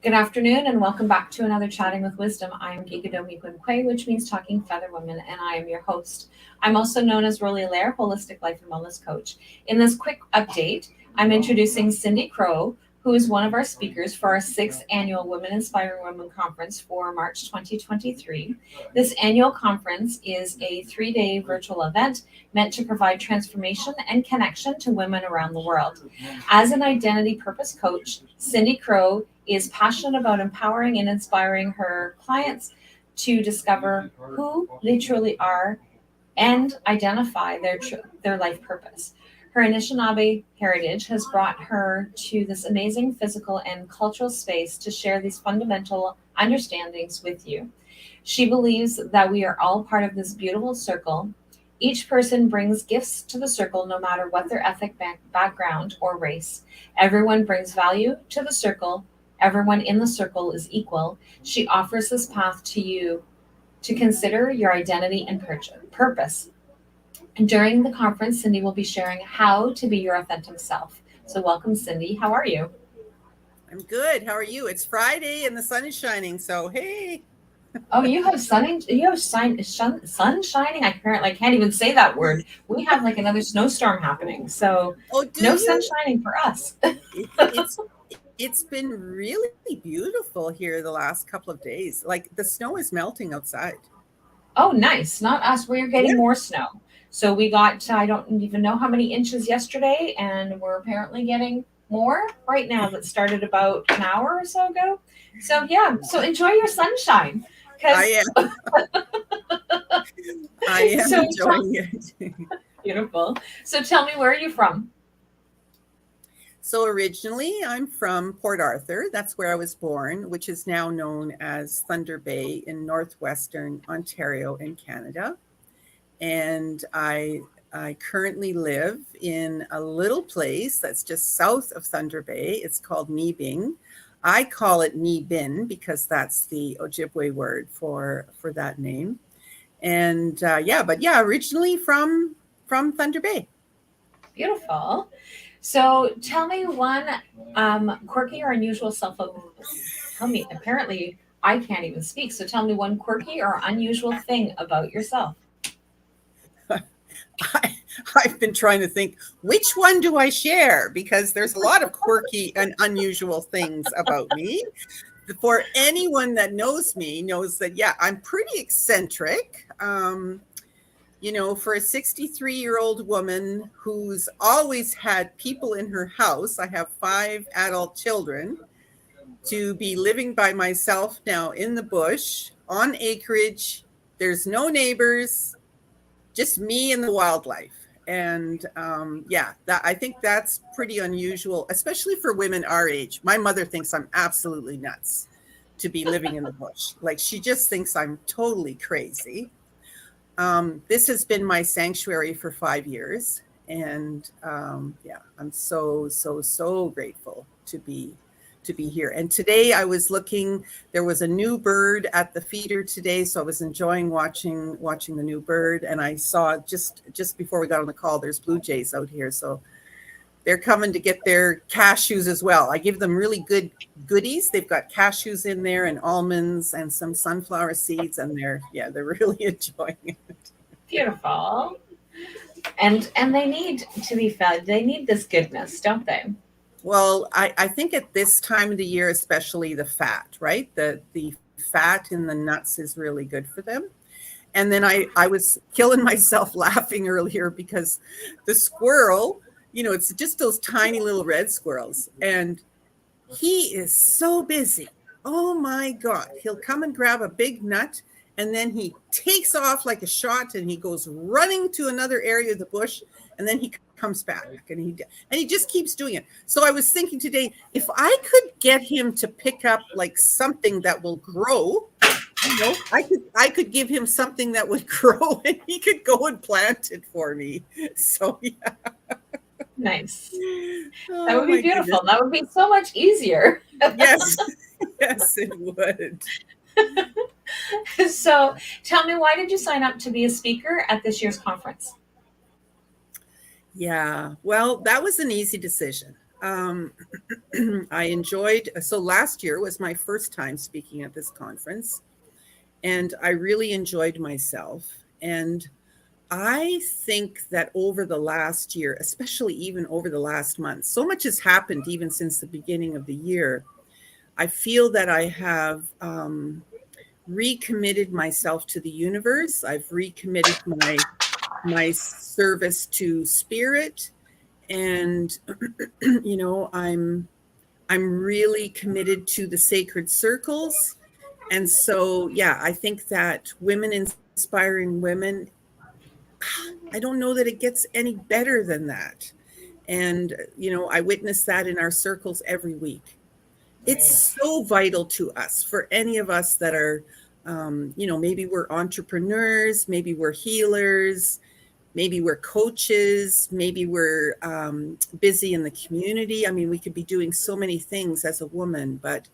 Good afternoon and welcome back to another Chatting with Wisdom. I am Gigadomi Gwinkwe, which means Talking Feather Women, and I am your host. I'm also known as Roly Lair, Holistic Life and Wellness Coach. In this quick update, I'm introducing Cindy Crowe, who is one of our speakers for our sixth annual Women Inspiring Women Conference for March 2023. This annual conference is a 3-day virtual event meant to provide transformation and connection to women around the world. As an identity purpose coach, Cindy Crowe is passionate about empowering and inspiring her clients to discover who they truly are and identify their life purpose. Her Anishinaabe heritage has brought her to this amazing physical and cultural space to share these fundamental understandings with you. She believes that we are all part of this beautiful circle. Each person brings gifts to the circle, no matter what their ethnic background or race. Everyone brings value to the circle. Everyone in the circle is equal. She offers this path to you to consider your identity and purpose. And during the conference, Cindy will be sharing how to be your authentic self. So, welcome, Cindy. How are you? I'm good. How are you? It's Friday and the sun is shining. So, hey. Oh, you have sun shining. I can't even say that word. We have like another snowstorm happening, so Oh, do no sun you? shining for us. It's it's been really beautiful here the last couple of days. Like the snow is melting outside. Oh, nice. Not us. We're Yeah. getting more snow. So we got, I don't even know how many inches yesterday, and we're apparently getting more right now that started about an hour or so ago. So, yeah. So enjoy your sunshine. Because, I am I am so enjoying it. beautiful. So tell me, where are you from? So originally I'm from Port Arthur. That's where I was born, which is now known as Thunder Bay in northwestern Ontario in Canada. And I currently live in a little place that's just south of Thunder Bay. It's called Nibing. I call it Nibin because that's the Ojibwe word for that name. And yeah, originally from Thunder Bay. Beautiful. So tell me one quirky or unusual tell me, apparently I can't even speak. So tell me one quirky or unusual thing about yourself. I, I've been trying to think which one do I share because there's a lot of quirky and unusual things about me. For anyone that knows me knows that yeah, I'm pretty eccentric. For a 63-year-old woman who's always had people in her house, I have 5 adult children, to be living by myself now in the bush on acreage. There's no neighbors, just me and the wildlife. And that I think that's pretty unusual, especially for women our age. My mother thinks I'm absolutely nuts to be living in the bush. Like she just thinks I'm totally crazy. This has been my sanctuary for 5 years. And I'm so grateful to be here. And today I was looking, there was a new bird at the feeder today. So I was enjoying watching the new bird. And I saw just before we got on the call, there's blue jays out here. So they're coming to get their cashews as well. I give them really good goodies. They've got cashews in there and almonds and some sunflower seeds. And they're really enjoying it. Beautiful. And they need to be fed. They need this goodness, don't they? Well, I think at this time of the year, especially the fat, right? The fat in the nuts is really good for them. And then I was killing myself laughing earlier because the squirrel, it's just those tiny little red squirrels. And he is so busy. Oh my God. He'll come and grab a big nut and then he takes off like a shot and he goes running to another area of the bush and then he comes back and he just keeps doing it. So I was thinking today, if I could get him to pick up like something that will grow, I could give him something that would grow and he could go and plant it for me. So yeah. Nice. That Oh would be my beautiful. goodness. That would be so much easier. Yes. Yes, it would. So tell me, why did you sign up to be a speaker at this year's conference? Yeah. Well, that was an easy decision. Um, I enjoyed, so last year was my first time speaking at this conference, and I really enjoyed myself. And I think that over the last year, especially even over the last month, so much has happened even since the beginning of the year. I feel that I have recommitted myself to the universe. I've recommitted my service to spirit, and I'm really committed to the sacred circles. And so, yeah, I think that women inspiring women, I don't know that it gets any better than that. And, I witness that in our circles every week. It's so vital to us, for any of us that are, maybe we're entrepreneurs, maybe we're healers, maybe we're coaches, maybe we're busy in the community. I mean, we could be doing so many things as a woman, but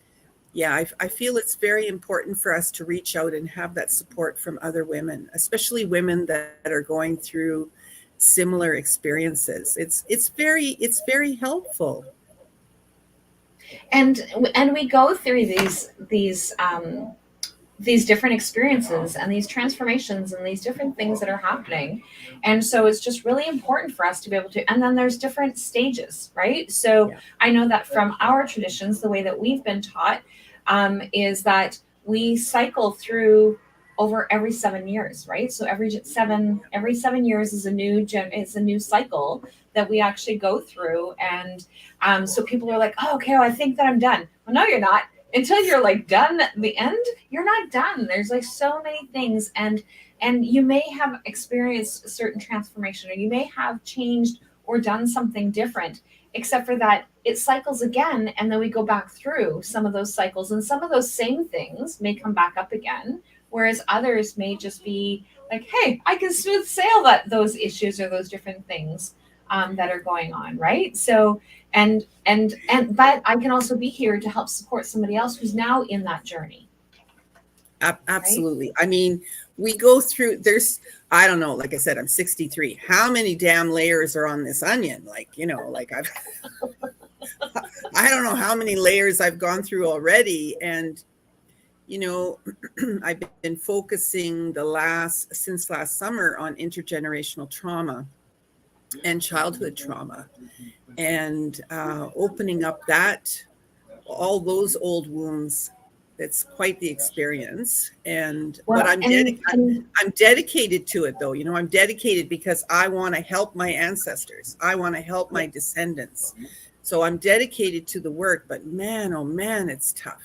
yeah, I feel it's very important for us to reach out and have that support from other women, especially women that are going through similar experiences. It's very helpful. and we go through these different experiences and these transformations and these different things that are happening. And so it's just really important for us to be able to, and then there's different stages, right? So Yeah. I know that from our traditions, the way that we've been taught is that we cycle through over every 7 years, right? So every seven years is a new cycle that we actually go through. And so people are like, oh, okay, well, I think that I'm done. Well, no, you're not. Until you're like done at the end, you're not done. There's like so many things, and you may have experienced a certain transformation, or you may have changed or done something different, except for that it cycles again, and then we go back through some of those cycles, and some of those same things may come back up again, whereas others may just be like, hey, I can smooth sail those issues or those different things that are going on, right? So and but I can also be here to help support somebody else who's now in that journey, right? Absolutely. I mean, we go through, I don't know, like I said, I'm 63. How many damn layers are on this onion? Like I don't know how many layers I've gone through already. And, you know, I've been focusing since last summer on intergenerational trauma and childhood trauma, and opening up all those old wounds. It's quite the experience. But Well, I'm dedicated to it, though. I'm dedicated because I want to help my ancestors. I want to help my descendants. So I'm dedicated to the work, but man, oh man, it's tough.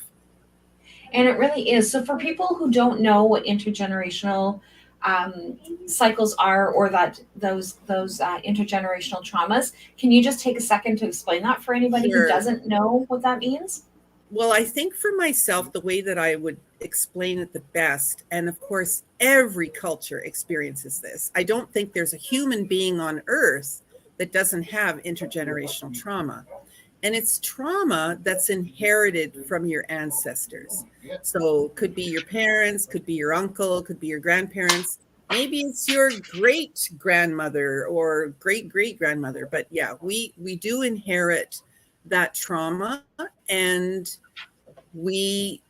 and it really is. So for people who don't know what intergenerational cycles are, or that those intergenerational traumas, can you just take a second to explain that for anybody who Sure. doesn't know what that means? Well, I think for myself, the way that I would explain it the best, and of course, every culture experiences this. I don't think there's a human being on earth that doesn't have intergenerational trauma. And it's trauma that's inherited from your ancestors. So could be your parents, could be your uncle, could be your grandparents. Maybe it's your great grandmother or great great grandmother. But yeah, we do inherit that trauma, and we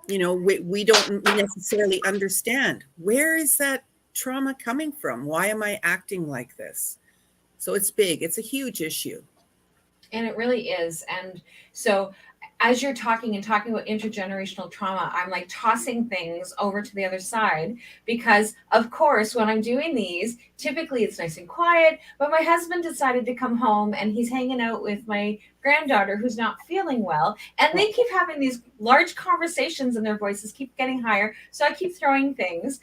we don't necessarily understand, where is that trauma coming from? Why am I acting like this? So it's big. It's a huge issue. And it really is. And so as you're talking and talking about intergenerational trauma, I'm like tossing things over to the other side because, of course, when I'm doing these, typically it's nice and quiet. But my husband decided to come home and he's hanging out with my granddaughter who's not feeling well. And they keep having these large conversations and their voices keep getting higher. So I keep throwing things.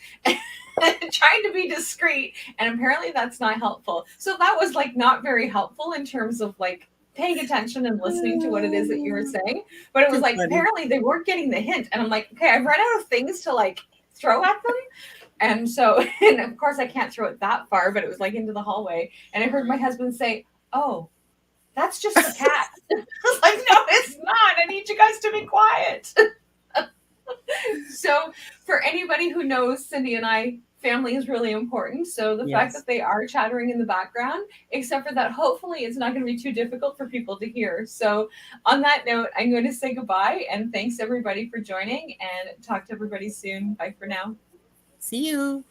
Trying to be discreet, and apparently that's not helpful. So that was like not very helpful in terms of like paying attention and listening to what it is that you were saying. But it was Too like funny. apparently they weren't getting the hint. And I'm like, okay, I've run out of things to like throw at them. And so, and of course I can't throw it that far, but it was like into the hallway. And I heard my husband say, oh, that's just the cat. I was like, no, it's not. I need you guys to be quiet. So for anybody who knows Cindy and I family is really important. So the fact Yes. that they are chattering in the background, except for that, hopefully it's not going to be too difficult for people to hear. So on that note, I'm going to say goodbye and thanks everybody for joining and talk to everybody soon. Bye for now. See you.